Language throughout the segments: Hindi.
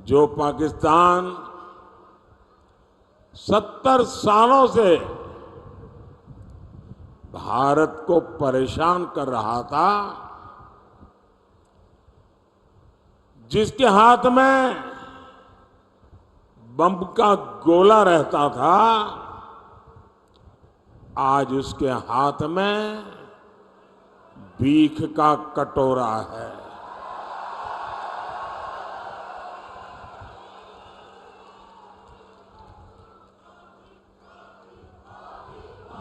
जो पाकिस्तान 70 सालों से भारत को परेशान कर रहा था, जिसके हाथ में बम का गोला रहता था, आज उसके हाथ में भीख का कटोरा है।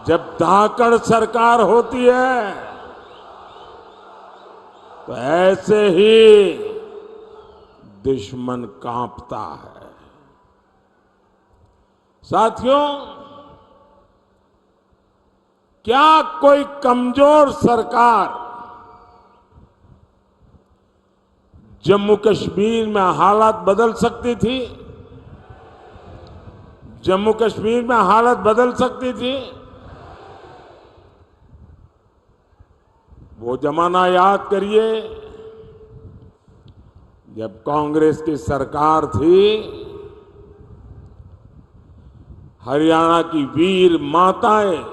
जब धाकड़ सरकार होती है तो ऐसे ही दुश्मन कांपता है। साथियों, क्या कोई कमजोर सरकार जम्मू कश्मीर में हालात बदल सकती थी? जम्मू कश्मीर में हालत बदल सकती थी? वो जमाना याद करिए जब कांग्रेस की सरकार थी। हरियाणा की वीर माताएं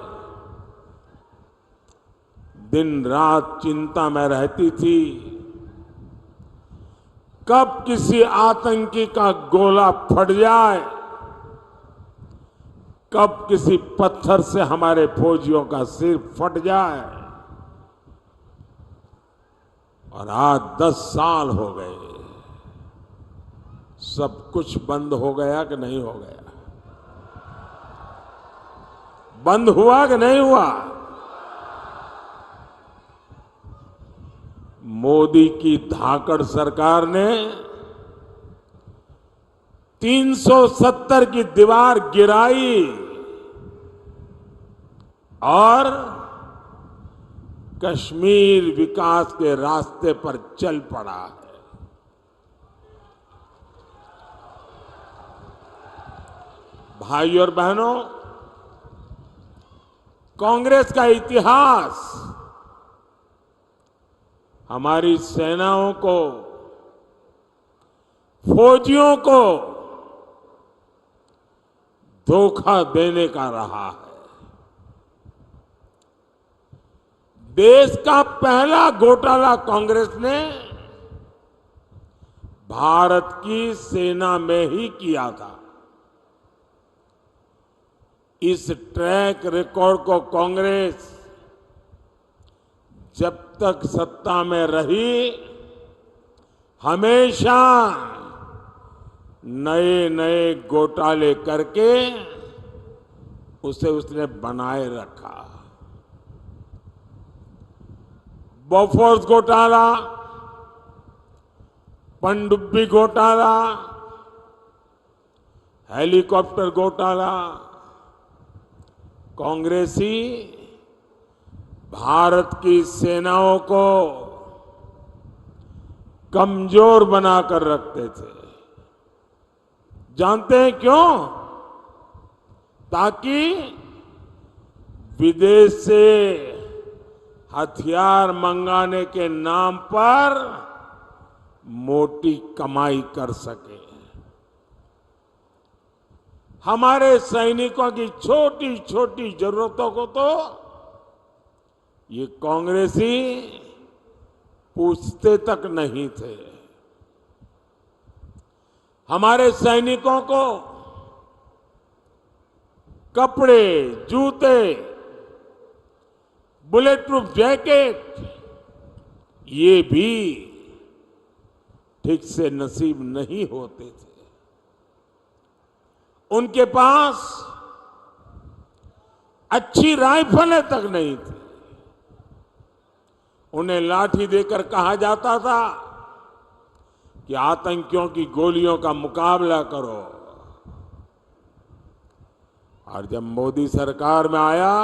दिन रात चिंता में रहती थी, कब किसी आतंकी का गोला फट जाए, कब किसी पत्थर से हमारे फौजियों का सिर फट जाए। और आज 10 साल हो गए, सब कुछ बंद हो गया कि नहीं हो गया? बंद हुआ कि नहीं हुआ? मोदी की धाकड़ सरकार ने 370 की दीवार गिराई और कश्मीर विकास के रास्ते पर चल पड़ा है। भाई और बहनों, कांग्रेस का इतिहास हमारी सेनाओं को, फौजियों को धोखा देने का रहा है। देश का पहला घोटाला कांग्रेस ने भारत की सेना में ही किया था। इस ट्रैक रिकॉर्ड को कांग्रेस जब तक सत्ता में रही हमेशा नए नए घोटाले करके उसे उसने बनाए रखा। बोफोर्स घोटाला, पनडुब्बी घोटाला, हेलीकॉप्टर घोटाला, कांग्रेसी भारत की सेनाओं को कमजोर बनाकर रखते थे। जानते हैं क्यों? ताकि विदेश से हथियार मंगाने के नाम पर मोटी कमाई कर सके। हमारे सैनिकों की छोटी छोटी जरूरतों को तो ये कांग्रेसी पूछते तक नहीं थे। हमारे सैनिकों को कपड़े, जूते, बुलेट प्रूफ जैकेट ये भी ठीक से नसीब नहीं होते थे। उनके पास अच्छी राइफलें तक नहीं थी। उन्हें लाठी देकर कहा जाता था कि आतंकियों की गोलियों का मुकाबला करो। और जब मोदी सरकार में आया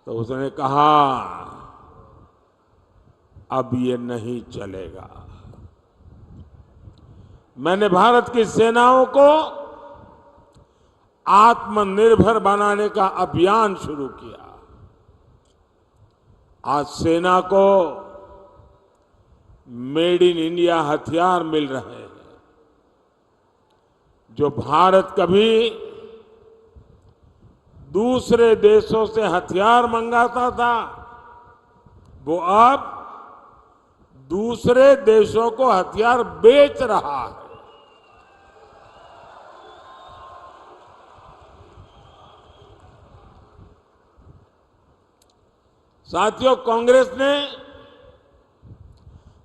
तो उसने कहा अब ये नहीं चलेगा। मैंने भारत की सेनाओं को आत्मनिर्भर बनाने का अभियान शुरू किया। आज सेना को मेड इन इंडिया हथियार मिल रहे हैं। जो भारत कभी दूसरे देशों से हथियार मंगाता था, वो अब दूसरे देशों को हथियार बेच रहा है। साथियों, कांग्रेस ने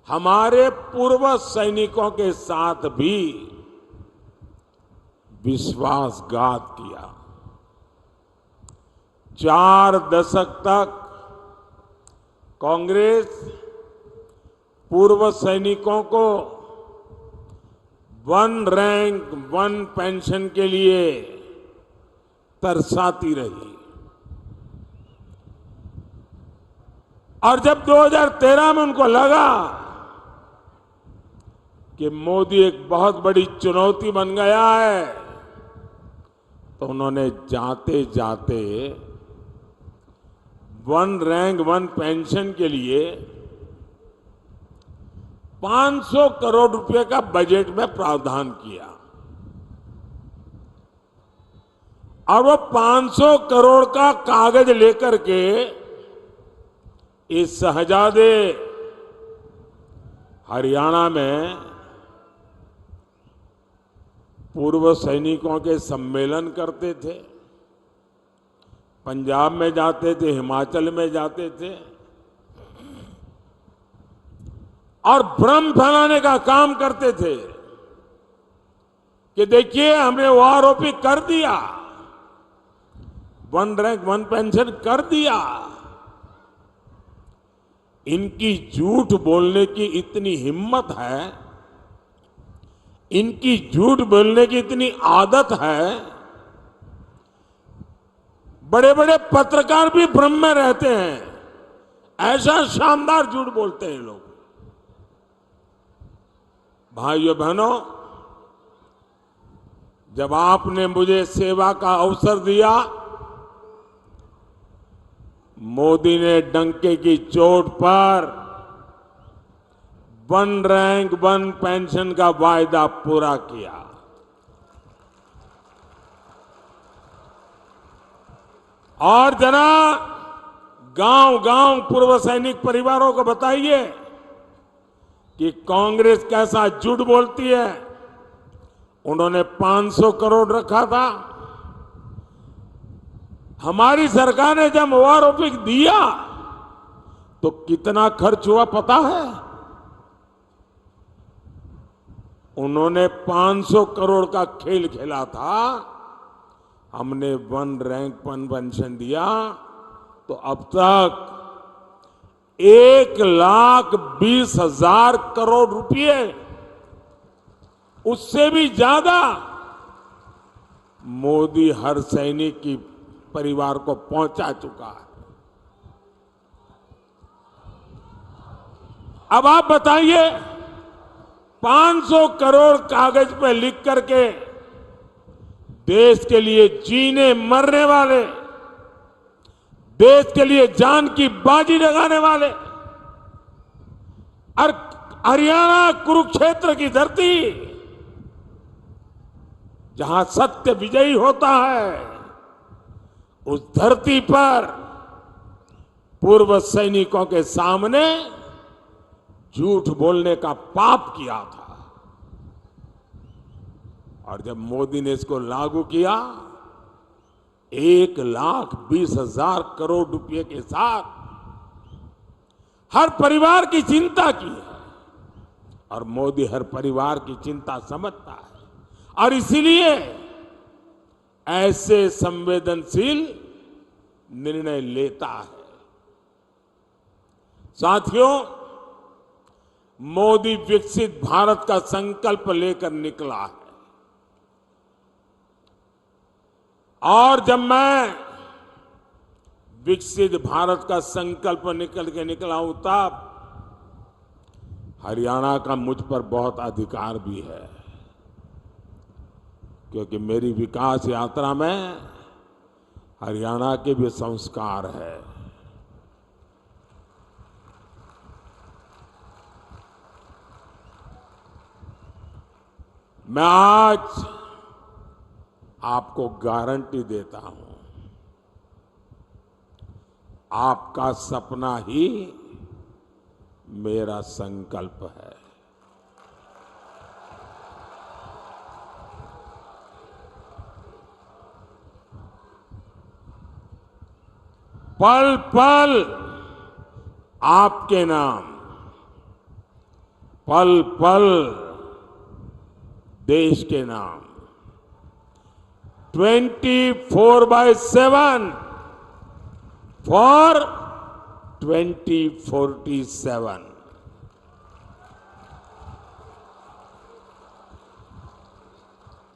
हमारे पूर्व सैनिकों के साथ भी विश्वासघात किया। 4 दशक तक कांग्रेस पूर्व सैनिकों को 1 रैंक 1 पेंशन के लिए तरसाती रही। और जब 2013 में उनको लगा कि मोदी एक बहुत बड़ी चुनौती बन गया है, तो उन्होंने जाते जाते 1 रैंक 1 पेंशन के लिए 500 करोड़ रुपए का बजट में प्रावधान किया। और वो 500 करोड़ का कागज लेकर के इस शहजादे हरियाणा में पूर्व सैनिकों के सम्मेलन करते थे, पंजाब में जाते थे, हिमाचल में जाते थे और भ्रम फैलाने का काम करते थे कि देखिए हमने ओआरओपी कर दिया, 1 रैंक 1 पेंशन कर दिया। इनकी झूठ बोलने की इतनी हिम्मत है, इनकी झूठ बोलने की इतनी आदत है, बड़े बड़े पत्रकार भी भ्रम में रहते हैं। ऐसा शानदार झूठ बोलते हैं लोग। भाइयों बहनों, जब आपने मुझे सेवा का अवसर दिया, मोदी ने डंके की चोट पर 1 रैंक 1 पेंशन का वायदा पूरा किया। और जरा गांव-गांव पूर्व सैनिक परिवारों को बताइए कि कांग्रेस कैसा झूठ बोलती है। उन्होंने 500 करोड़ रखा था। हमारी सरकार ने जब ओआरओपी दिया तो कितना खर्च हुआ पता है? उन्होंने 500 करोड़ का खेल खेला था, हमने 1 रैंक 1 पेंशन दिया, तो अब तक 1,20,000 करोड़ रुपए, उससे भी ज्यादा मोदी हर सैनिक की परिवार को पहुंचा चुका है। अब आप बताइए, 500 करोड़ कागज पे लिख करके देश के लिए जीने मरने वाले, देश के लिए जान की बाजी लगाने वाले, और हरियाणा कुरुक्षेत्र की धरती जहां सत्य विजयी होता है, उस धरती पर पूर्व सैनिकों के सामने झूठ बोलने का पाप किया था। और जब मोदी ने इसको लागू किया, 1,20,000 करोड़ रुपए के साथ हर परिवार की चिंता की है। और मोदी हर परिवार की चिंता समझता है और इसीलिए ऐसे संवेदनशील निर्णय लेता है। साथियों, मोदी विकसित भारत का संकल्प लेकर निकला है। और जब मैं विकसित भारत का संकल्प निकल के निकला हूं, तब हरियाणा का मुझ पर बहुत अधिकार भी है, क्योंकि मेरी विकास यात्रा में हरियाणा के भी संस्कार है। मैं आज आपको गारंटी देता हूं, आपका सपना ही मेरा संकल्प है। पल पल आपके नाम, पल पल देश के नाम, 24/7 फॉर 2047।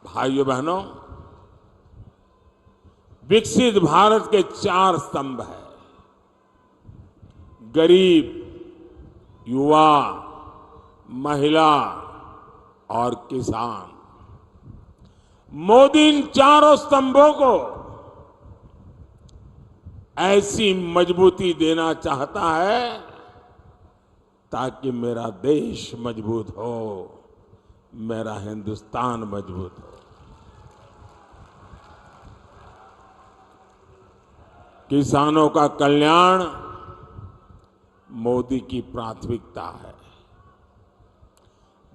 भाइयों बहनों, विकसित भारत के 4 स्तंभ हैं: गरीब, युवा, महिला और किसान। मोदी इन चारों स्तंभों को ऐसी मजबूती देना चाहता है ताकि मेरा देश मजबूत हो, मेरा हिंदुस्तान मजबूत हो। किसानों का कल्याण मोदी की प्राथमिकता है।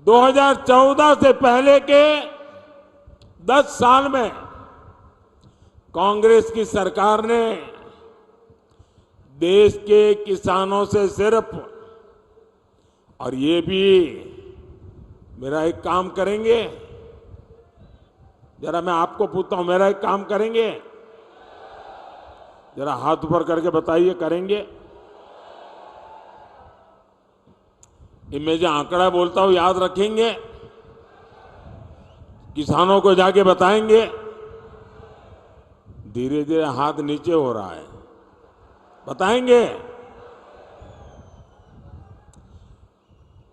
2014 से पहले के 10 साल में कांग्रेस की सरकार ने देश के किसानों से सिर्फ, और ये भी मेरा एक काम करेंगे, जरा मैं आपको पूछता हूं, मेरा एक काम करेंगे? जरा हाथ ऊपर करके बताइए, करेंगे? मैं जो आंकड़ा बोलता हूं याद रखेंगे? किसानों को जाके बताएंगे? धीरे धीरे हाथ नीचे हो रहा है, बताएंगे?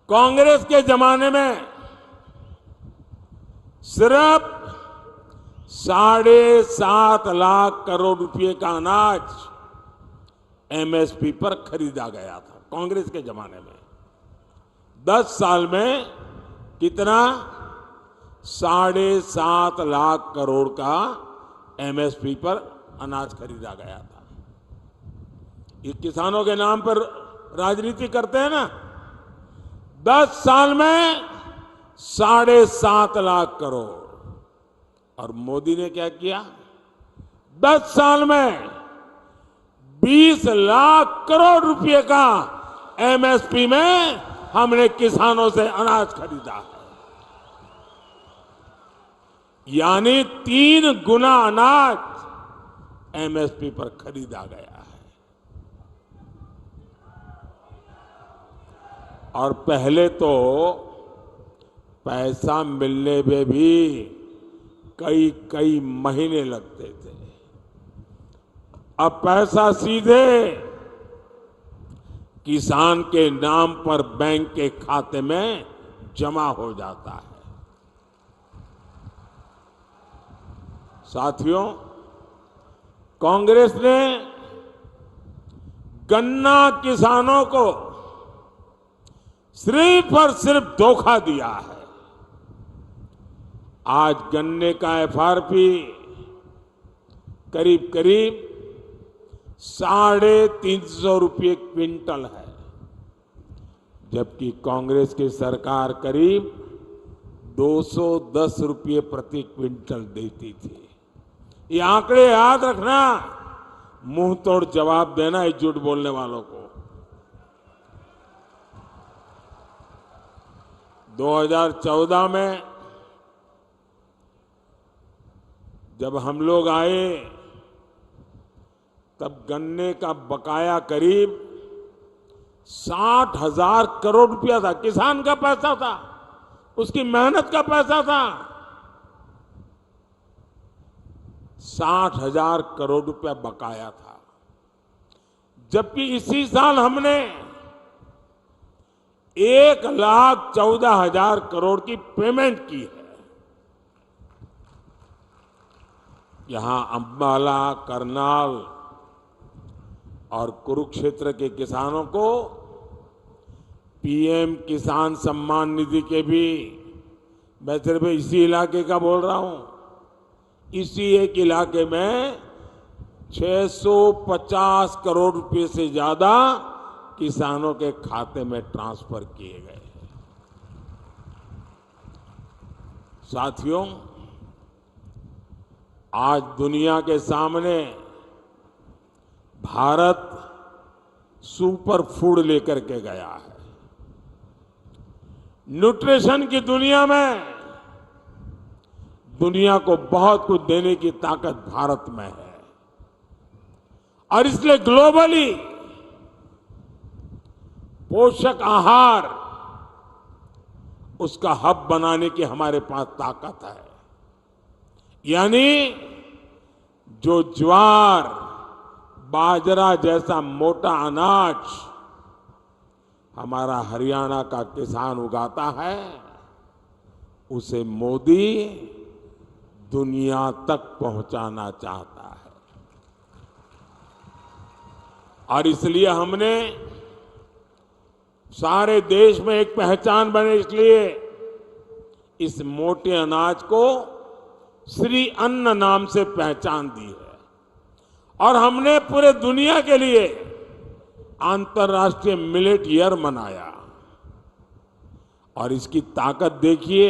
कांग्रेस के जमाने में सिर्फ 7.5 लाख करोड़ रुपए का अनाज एमएसपी पर खरीदा गया था कांग्रेस के जमाने में। 10 साल में कितना? 7.5 लाख करोड़ का एमएसपी पर अनाज खरीदा गया था। ये किसानों के नाम पर राजनीति करते हैं ना। 10 साल में 7.5 लाख करोड़। और मोदी ने क्या किया? 10 साल में 20 लाख करोड़ रुपए का एमएसपी में हमने किसानों से अनाज खरीदा है। यानी 3 गुना अनाज एमएसपी पर खरीदा गया है। और पहले तो पैसा मिलने में भी कई कई महीने लगते थे। अब पैसा सीधे किसान के नाम पर बैंक के खाते में जमा हो जाता है। साथियों, कांग्रेस ने गन्ना किसानों को सिर्फ और सिर्फ धोखा दिया है। आज गन्ने का एफआरपी करीब करीब 350 रुपये क्विंटल है, जबकि कांग्रेस की सरकार करीब 210 रुपये प्रति क्विंटल देती थी। ये आंकड़े याद रखना, मुंह तोड़ जवाब देना इस झूठ बोलने वालों को। 2014 में जब हम लोग आए तब गन्ने का बकाया करीब 60,000 करोड़ रुपया था। किसान का पैसा था, उसकी मेहनत का पैसा था। 60,000 करोड़ रुपया बकाया था, जबकि इसी साल हमने 1,14,000 करोड़ की पेमेंट की है। यहां अंबाला, करनाल और कुरुक्षेत्र के किसानों को पीएम किसान सम्मान निधि के भी, मैं सिर्फ इसी इलाके का बोल रहा हूं, इसी एक इलाके में 650 करोड़ रुपए से ज्यादा किसानों के खाते में ट्रांसफर किए गए हैं। साथियों, आज दुनिया के सामने भारत सुपर फूड लेकर के गया है। न्यूट्रिशन की दुनिया में दुनिया को बहुत कुछ देने की ताकत भारत में है और इसलिए ग्लोबली पोषक आहार उसका हब बनाने की हमारे पास ताकत है। यानी जो ज्वार बाजरा जैसा मोटा अनाज हमारा हरियाणा का किसान उगाता है, उसे मोदी दुनिया तक पहुंचाना चाहता है। और इसलिए हमने सारे देश में एक पहचान बने, इसलिए इस मोटे अनाज को श्री अन्न नाम से पहचान दी है। और हमने पूरे दुनिया के लिए अंतर्राष्ट्रीय मिलेट ईयर मनाया। और इसकी ताकत देखिए,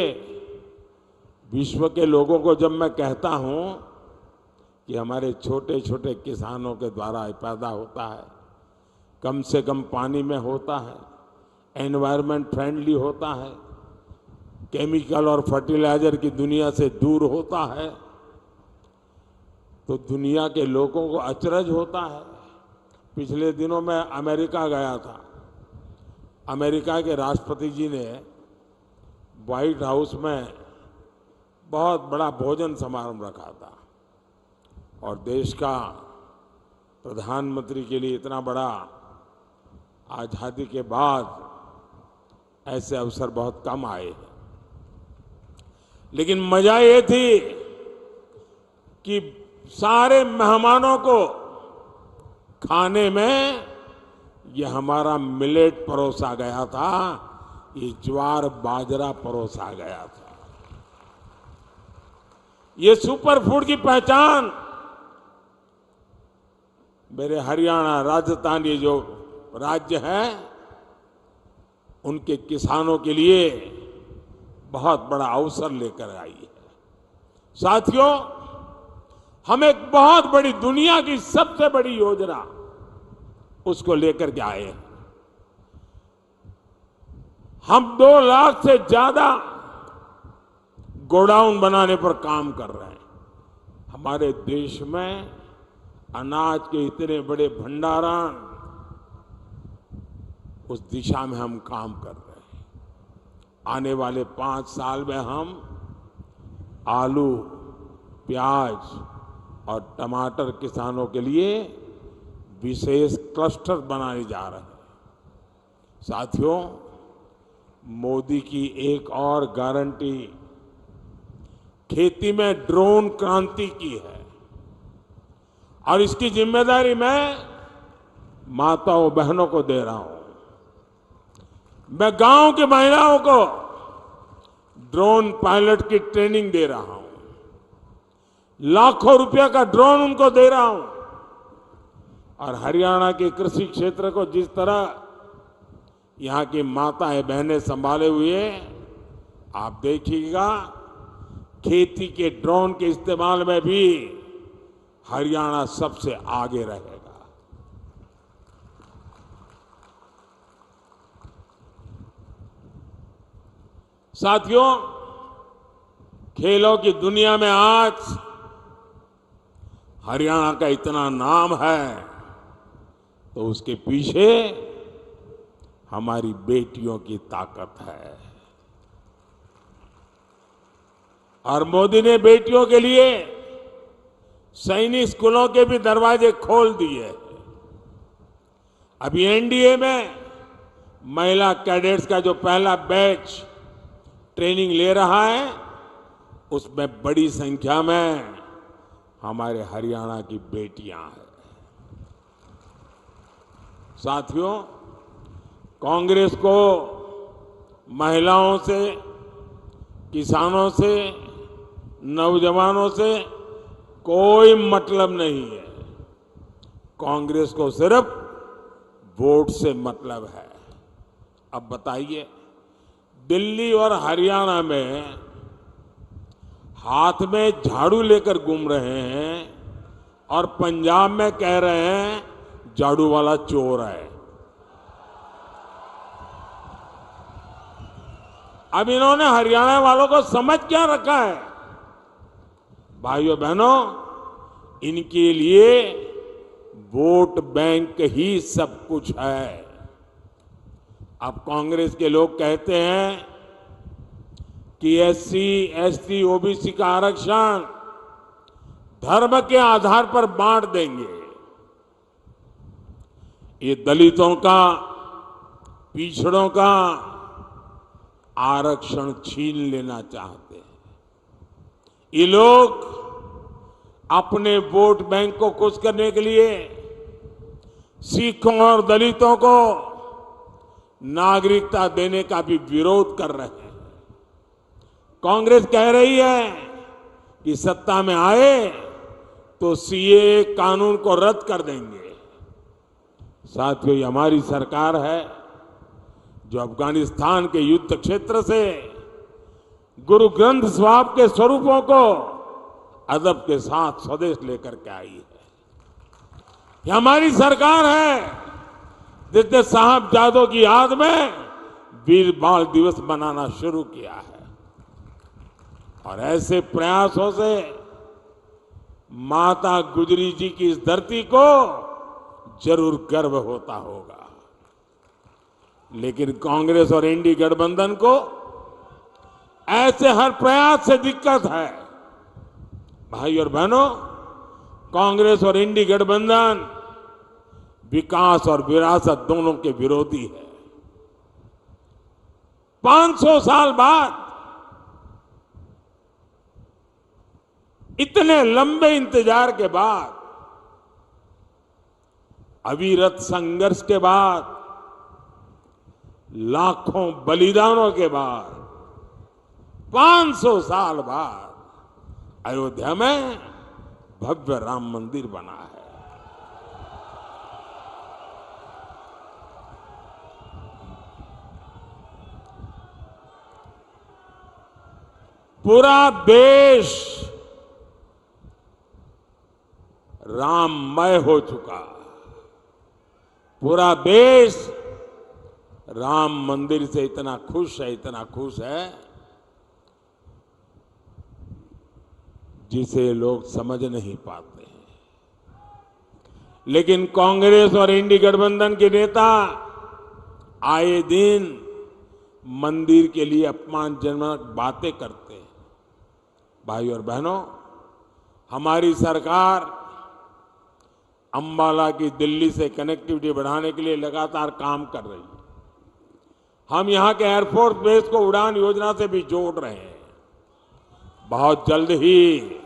विश्व के लोगों को जब मैं कहता हूं कि हमारे छोटे छोटे किसानों के द्वारा पैदा होता है, कम से कम पानी में होता है, एनवायरनमेंट फ्रेंडली होता है, केमिकल और फर्टिलाइजर की दुनिया से दूर होता है, तो दुनिया के लोगों को अचरज होता है। पिछले दिनों मैं अमेरिका गया था। अमेरिका के राष्ट्रपति जी ने व्हाइट हाउस में बहुत बड़ा भोजन समारोह रखा था और देश का प्रधानमंत्री के लिए इतना बड़ा आजादी के बाद ऐसे अवसर बहुत कम आए हैं। लेकिन मजा ये थी कि सारे मेहमानों को खाने में ये हमारा मिलेट परोसा गया था, ये ज्वार बाजरा परोसा गया था। ये सुपर फूड की पहचान मेरे हरियाणा, राजस्थान, ये जो राज्य है, उनके किसानों के लिए बहुत बड़ा अवसर लेकर आई है। साथियों, हम एक बहुत बड़ी, दुनिया की सबसे बड़ी योजना उसको लेकर के आए हैं। हम 2 लाख से ज्यादा गोडाउन बनाने पर काम कर रहे हैं। हमारे देश में अनाज के इतने बड़े भंडारण, उस दिशा में हम काम कर रहे हैं। आने वाले 5 साल में हम आलू, प्याज और टमाटर किसानों के लिए विशेष क्लस्टर बनाने जा रहे हैं। साथियों, मोदी की एक और गारंटी खेती में ड्रोन क्रांति की है और इसकी जिम्मेदारी मैं माताओं बहनों को दे रहा हूं। मैं गांव की महिलाओं को ड्रोन पायलट की ट्रेनिंग दे रहा हूं, लाखों रुपया का ड्रोन उनको दे रहा हूं। और हरियाणा के कृषि क्षेत्र को जिस तरह यहां की माताएं बहनें संभाले हुए, आप देखिएगा खेती के ड्रोन के इस्तेमाल में भी हरियाणा सबसे आगे रहेगा। साथियों, खेलों की दुनिया में आज हरियाणा का इतना नाम है, तो उसके पीछे हमारी बेटियों की ताकत है। और मोदी ने बेटियों के लिए सैनिक स्कूलों के भी दरवाजे खोल दिए। अभी एनडीए में महिला कैडेट्स का जो पहला बैच ट्रेनिंग ले रहा है, उसमें बड़ी संख्या में हमारे हरियाणा की बेटियां हैं। साथियों, कांग्रेस को महिलाओं से, किसानों से, नौजवानों से कोई मतलब नहीं है। कांग्रेस को सिर्फ वोट से मतलब है। अब बताइए, दिल्ली और हरियाणा में हाथ में झाड़ू लेकर घूम रहे हैं और पंजाब में कह रहे हैं झाड़ू वाला चोर है। अब इन्होंने हरियाणा वालों को समझ क्या रखा है? भाइयों बहनों, इनके लिए वोट बैंक ही सब कुछ है। अब कांग्रेस के लोग कहते हैं कि एससी, एसटी, ओबीसी का आरक्षण धर्म के आधार पर बांट देंगे। ये दलितों का, पिछड़ों का आरक्षण छीन लेना चाहते हैं। ये लोग अपने वोट बैंक को खुश करने के लिए सिखों और दलितों को नागरिकता देने का भी विरोध कर रहे हैं। कांग्रेस कह रही है कि सत्ता में आए तो सीए कानून को रद्द कर देंगे। साथियों, ये हमारी सरकार है जो अफगानिस्तान के युद्ध क्षेत्र से गुरु ग्रंथ साहब के स्वरूपों को अदब के साथ स्वदेश लेकर के आई है। ये हमारी सरकार है जिसने साहबजादों की याद में वीर बाल दिवस मनाना शुरू किया है। और ऐसे प्रयासों से माता गुजरी जी की इस धरती को जरूर गर्व होता होगा। लेकिन कांग्रेस और एनडीए गठबंधन को ऐसे हर प्रयास से दिक्कत है। भाई और बहनों, कांग्रेस और एनडीए गठबंधन विकास और विरासत दोनों के विरोधी है। 500 साल बाद, इतने लंबे इंतजार के बाद, अविरत संघर्ष के बाद, लाखों बलिदानों के बाद, 500 साल बाद अयोध्या में भव्य राम मंदिर बना है। पूरा देश राममय हो चुका। पूरा देश राम मंदिर से इतना खुश है, इतना खुश है, जिसे लोग समझ नहीं पाते हैं। लेकिन कांग्रेस और एनडीए गठबंधन के नेता आए दिन मंदिर के लिए अपमानजनक बातें करते हैं। भाई और बहनों, हमारी सरकार अंबाला की दिल्ली से कनेक्टिविटी बढ़ाने के लिए लगातार काम कर रही है। हम यहां के एयरफोर्स बेस को उड़ान योजना से भी जोड़ रहे हैं। बहुत जल्द ही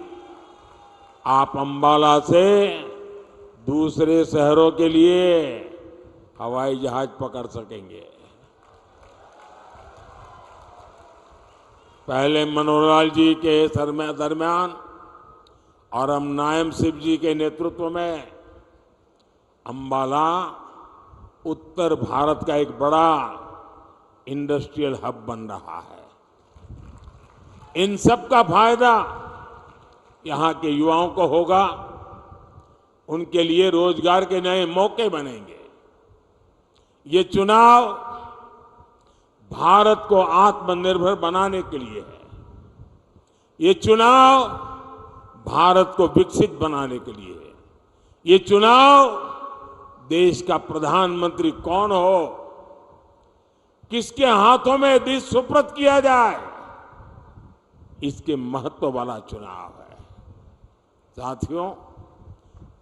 आप अंबाला से दूसरे शहरों के लिए हवाई जहाज पकड़ सकेंगे। पहले मनोहर लाल जी के दरमियान और हम नायब सिंह जी के नेतृत्व में अंबाला उत्तर भारत का एक बड़ा इंडस्ट्रियल हब बन रहा है। इन सब का फायदा यहां के युवाओं को होगा। उनके लिए रोजगार के नए मौके बनेंगे। ये चुनाव भारत को आत्मनिर्भर बनाने के लिए है। ये चुनाव भारत को विकसित बनाने के लिए है। ये चुनाव देश का प्रधानमंत्री कौन हो, किसके हाथों में देश सुपुर्द किया जाए, इसके महत्व वाला चुनाव है। साथियों,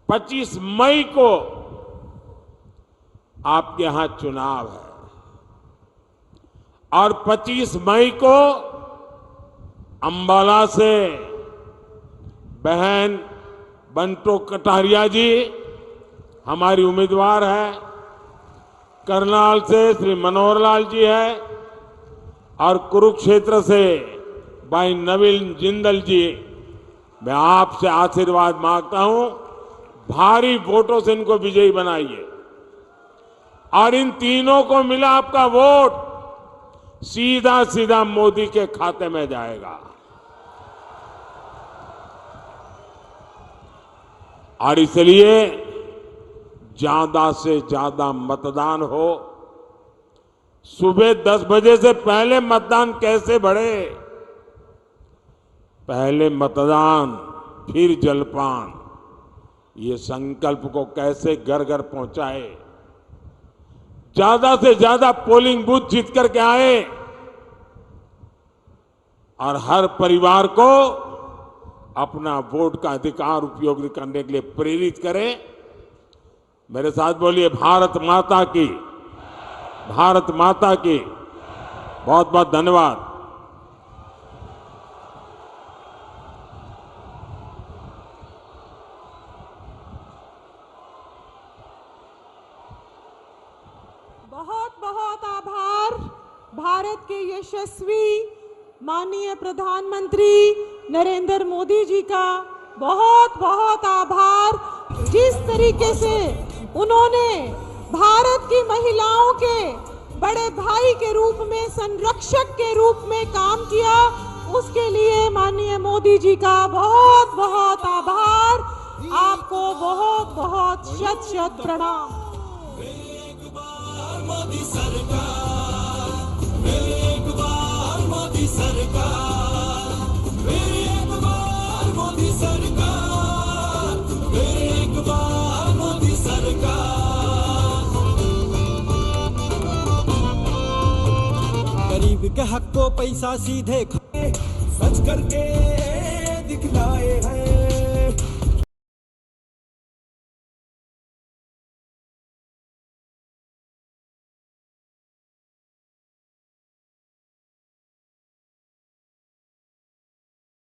25 मई को आपके यहां चुनाव है और 25 मई को अंबाला से बहन बंटो कटारिया जी हमारी उम्मीदवार है। करनाल से श्री मनोहर लाल जी है और कुरुक्षेत्र से भाई नवीन जिंदल जी मैं आपसे आशीर्वाद मांगता हूं, भारी वोटों से इनको विजयी बनाइए और इन तीनों को मिला आपका वोट सीधा सीधा मोदी के खाते में जाएगा। और इसलिए ज्यादा से ज्यादा मतदान हो। सुबह 10 बजे से पहले मतदान कैसे बढ़े? पहले मतदान फिर जलपान, ये संकल्प को कैसे घर घर पहुंचाए। ज्यादा से ज्यादा पोलिंग बूथ जीत करके आए और हर परिवार को अपना वोट का अधिकार उपयोग करने के लिए प्रेरित करें। मेरे साथ बोलिए, भारत माता की, भारत माता की। बहुत बहुत धन्यवाद। बहुत बहुत आभार भारत के यशस्वी माननीय प्रधानमंत्री नरेंद्र मोदी जी का। बहुत बहुत आभार। जिस तरीके से उन्होंने भारत की महिलाओं के बड़े भाई के रूप में, संरक्षक के रूप में काम किया, उसके लिए माननीय मोदी जी का बहुत बहुत आभार। आपको बहुत बहुत शत शत प्रणाम। मोदी सरकार, एक बार मोदी सरकार, एक बार मोदी सरकार, एक बार मोदी सरकार। गरीब के हक को पैसा सीधे खाए, सच करके दिखलाए हैं।